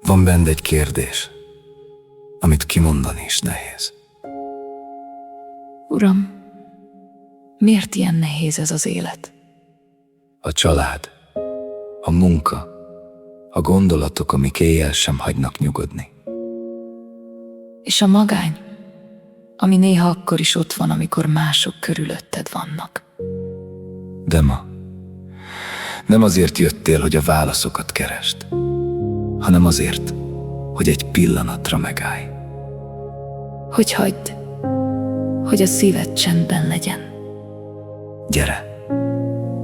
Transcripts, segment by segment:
Van benned egy kérdés, amit kimondani is nehéz. Uram, miért ilyen nehéz ez az élet? A család, a munka, a gondolatok, amik éjjel sem hagynak nyugodni. És a magány, ami néha akkor is ott van, amikor mások körülötted vannak. De ma nem azért jöttél, hogy a válaszokat keresd, hanem azért, hogy egy pillanatra megállj. Hogy hagyd, hogy a szíved csendben legyen. Gyere,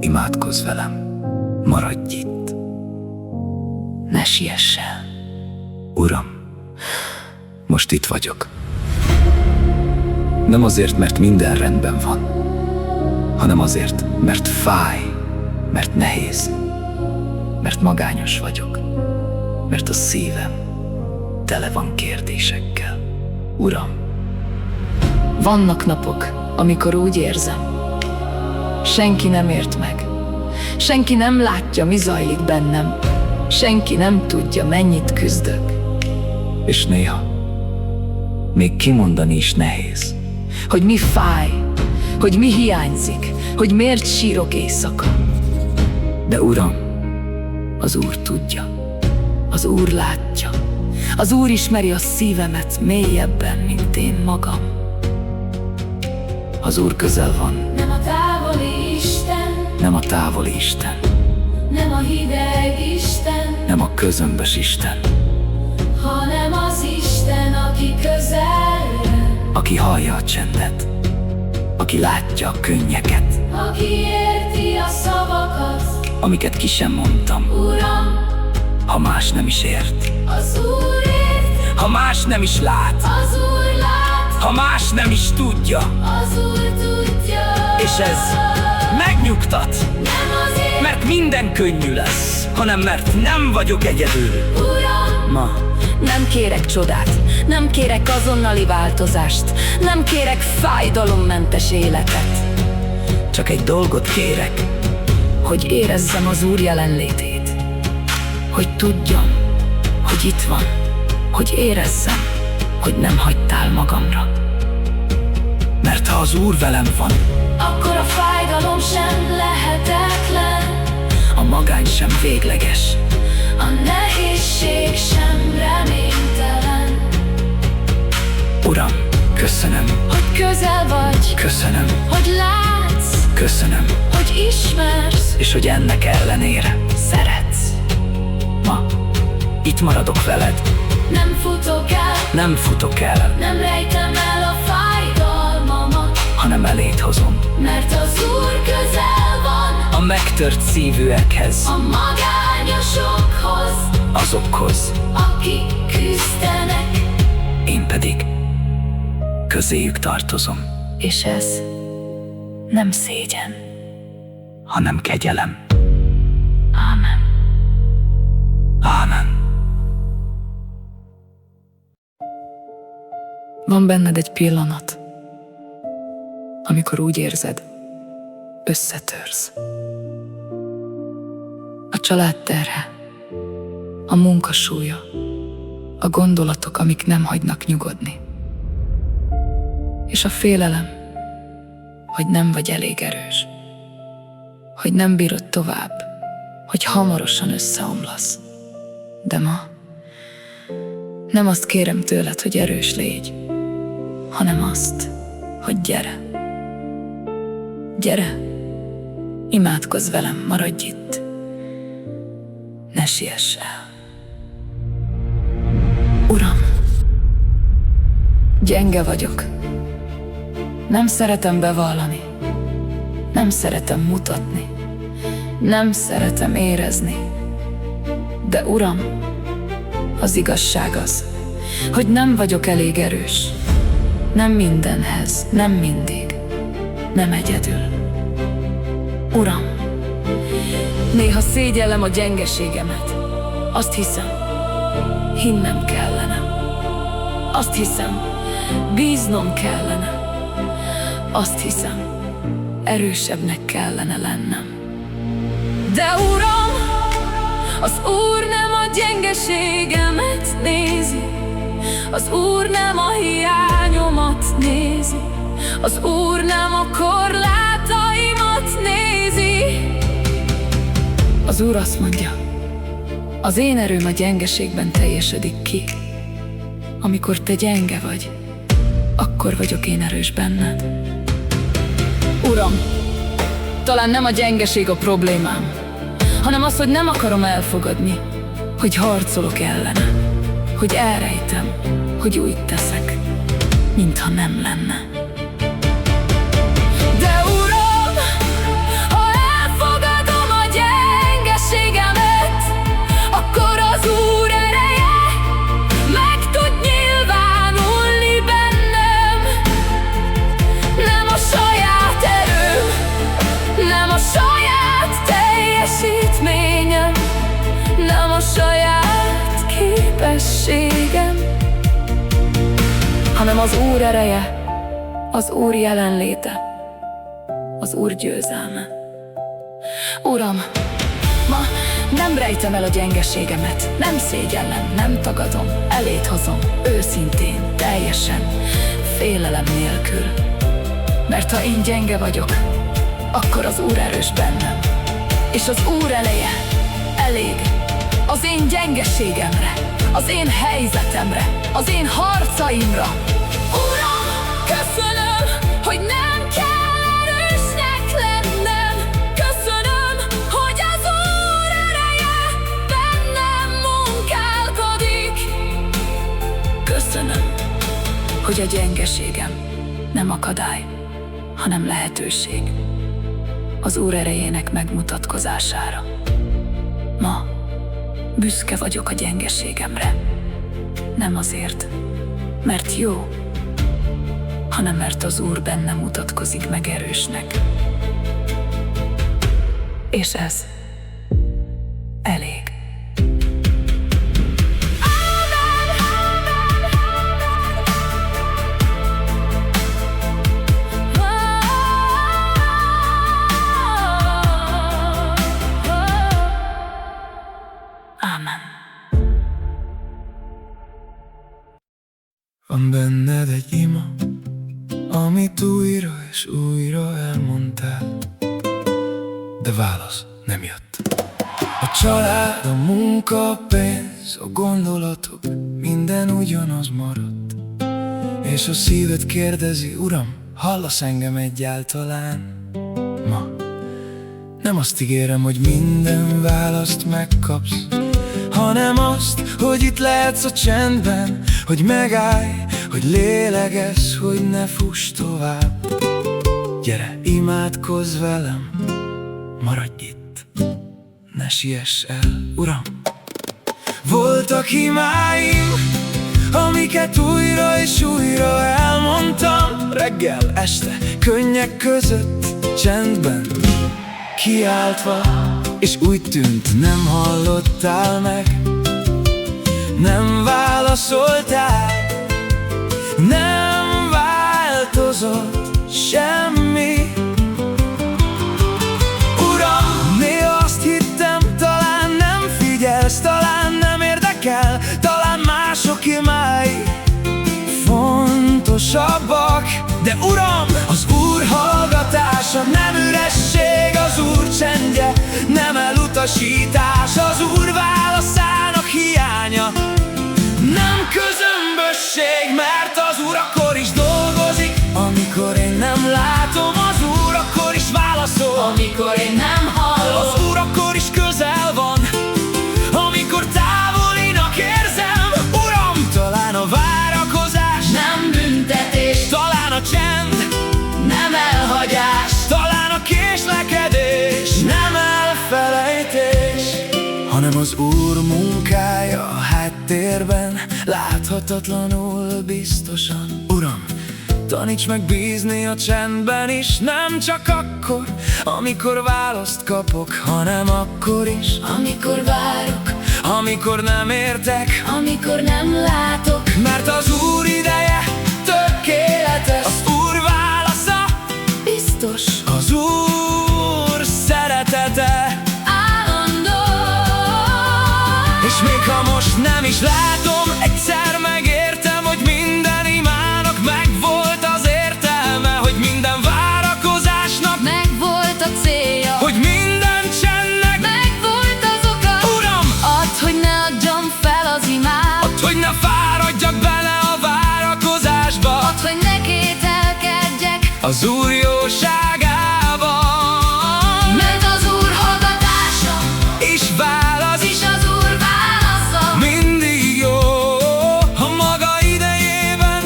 imádkozz velem, maradj itt. Ne siess el. Uram, most itt vagyok. Nem azért, mert minden rendben van, hanem azért, mert fáj, mert nehéz, mert magányos vagyok, mert a szívem tele van kérdésekkel. Uram, vannak napok, amikor úgy érzem, senki nem ért meg, senki nem látja, mi zajlik bennem, senki nem tudja, mennyit küzdök. És néha még kimondani is nehéz. Hogy mi fáj, hogy mi hiányzik, hogy miért sírok éjszaka. De Uram, Az Úr tudja, az Úr látja, az Úr ismeri a szívemet mélyebben, mint én magam. az Úr közel van, Nem a távoli Isten, nem a távoli Isten, nem a hideg Isten, nem a közömbös Isten, hanem az Isten, aki közel jön, aki hallja a csendet, aki látja a könnyeket, aki érti a szavakat. amiket ki sem mondtam, Uram, ha más nem is ért, az Úr ért, ha más nem is lát, az Úr lát, ha más nem is tudja, az Úr tudja. és ez megnyugtat, Nem azért, mert minden könnyű lesz, hanem mert nem vagyok egyedül. Uram, Ma Nem kérek csodát, nem kérek azonnali változást, nem kérek fájdalommentes életet. csak egy dolgot kérek, Hogy érezzem az Úr jelenlétét, hogy tudjam, hogy itt van, hogy érezzem, hogy nem hagytál magamra. mert ha az Úr velem van, akkor a fájdalom sem lehetetlen, a magány sem végleges. a nehézség sem reménytelen. Uram, köszönöm, Hogy közel vagy, köszönöm, hogy látsz, köszönöm, hogy ismersz, és hogy ennek ellenére szeretsz. ma itt maradok veled, Nem futok el, nem futok el, nem rejtem el a fájdalmamat, hanem eléd hozom mert az Úr közel van a megtört szívűekhez, a magányosokhoz, azokhoz, akik küzdenek. én pedig közéjük tartozom, És ez nem szégyen. hanem kegyelem. Ámen. Ámen. Van benned egy pillanat, amikor úgy érzed, összetörsz. A család terhe, a munka súlya, a gondolatok, amik nem hagynak nyugodni. És a félelem, hogy nem vagy elég erős, hogy nem bírod tovább, hogy hamarosan összeomlasz. De ma nem azt kérem tőled, hogy erős légy, hanem azt, hogy gyere. Gyere, imádkozz velem, maradj itt. Ne siess el. Uram, gyenge vagyok. Nem szeretem bevallani. Nem szeretem mutatni. Nem szeretem érezni. De Uram, az igazság az, hogy nem vagyok elég erős. Nem mindenhez, nem mindig, nem egyedül. Uram, néha szégyellem a gyengeségemet. Azt hiszem, hinnem kellene. Azt hiszem, bíznom kellene. Azt hiszem, erősebbnek kellene lennem. De Uram, az Úr nem ad gyengeségemet nézi, az Úr nem a hiányomat nézi, az Úr nem a korlátaimat nézi. Az Úr azt mondja, az én erőm a gyengeségben teljesedik ki. Amikor te gyenge vagy, akkor vagyok én erős benned. Uram, talán nem a gyengeség a problémám, hanem az, hogy nem akarom elfogadni, hogy harcolok ellene, hogy elrejtem, hogy úgy teszek, mintha nem lenne. De Uram, ha elfogadom a gyengeségemet, akkor az Úr ereje meg tud nyilvánulni bennem. Nem a saját erőm, nem a saját teljesítményem, nem a saját képességem, hanem az Úr ereje, az Úr jelenléte, az Úr győzelme. Uram, ma nem rejtem el a gyengeségemet, nem szégyellem, nem tagadom, eléd hozom, őszintén, teljesen, félelem nélkül. Mert ha én gyenge vagyok, akkor az Úr erős bennem, és az Úr ereje elég az én gyengeségemre, az én helyzetemre, az én harcaimra. Uram, köszönöm, hogy nem kell erősnek lennem. Köszönöm, hogy az Úr ereje bennem munkálkodik. Köszönöm, hogy a gyengeségem nem akadály, hanem lehetőség az Úr erejének megmutatkozására. Ma büszke vagyok a gyengeségemre, nem azért, mert jó, hanem mert az Úr bennem mutatkozik meg erősnek. És ez elég. Ámen. Van benned egy ima, amit újra és újra elmondtál, de válasz nem jött. A család, a munka, a pénz, a gondolatok, minden ugyanaz maradt. És a szíved kérdezi, Uram, hallasz engem egyáltalán? Ma nem azt ígérem, hogy minden választ megkapsz, hanem azt, hogy itt lehetsz a csendben, hogy megállj, hogy lélegezz, hogy ne fuss tovább. Gyere, imádkozz velem, maradj itt, ne siess el, Uram. Voltak imáim, amiket újra és újra elmondtam, reggel, este, könnyek között, csendben, kiáltva, és úgy tűnt, nem hallottál meg, nem válaszoltál, nem változott semmi. Uram, néha azt hittem, talán nem figyelsz, talán nem érdekel, talán mások imái fontosabbak. De Uram, az Úr hallgatása nem üresség, az Úr csendje nem elutasítás, az Úr válaszának hiánya nem közömbösség, mert az Úr akkor is dolgozik, amikor én nem látom, az Úr akkor is válaszol, amikor én nem hallom. az Úr akkor is közel van, amikor távolinak érzem. Uram, talán a várakozás Nem büntetés, talán a csend, nem elhagyás, talán a késlekedés nem elfelejtés, hanem az Úr munkája a háttérben, láthatatlanul biztosan. Uram, taníts meg bízni a csendben is, nem csak akkor, amikor választ kapok, hanem akkor is, amikor várok, amikor nem értek, amikor nem látok. mert az Úr ideje tökéletes, az Úr válasza Biztos, az Úr szeretete, állandó, és És még ha most nem is látom, egyszer megértem, hogy minden imának megvolt az értelme, hogy minden várakozásnak Megvolt a célja, hogy minden csendnek megvolt az oka. Uram, Add, hogy ne adjam fel az imát, add, hogy ne fáradjak bele a várakozásba, add, hogy ne kételkedjek, az Úr jóságában. mert az Úr hallgatása És válasz és az Úr válasza mindig jó, a maga idejében.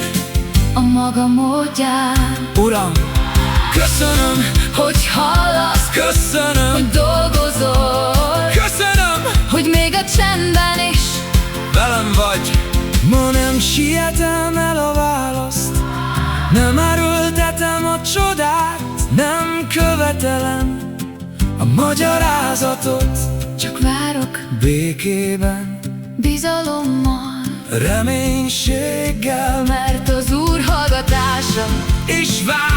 a maga módján. Uram, köszönöm, Hogy hallasz, köszönöm, hogy dolgozol, köszönöm, hogy még a csendben is velem vagy. Ma nem sietem el a választ, nem erőltetem a csodát, nem követelem a magyarázatot. csak várok Békében, bizalommal, reménységgel, mert az Úr hallgatása és vár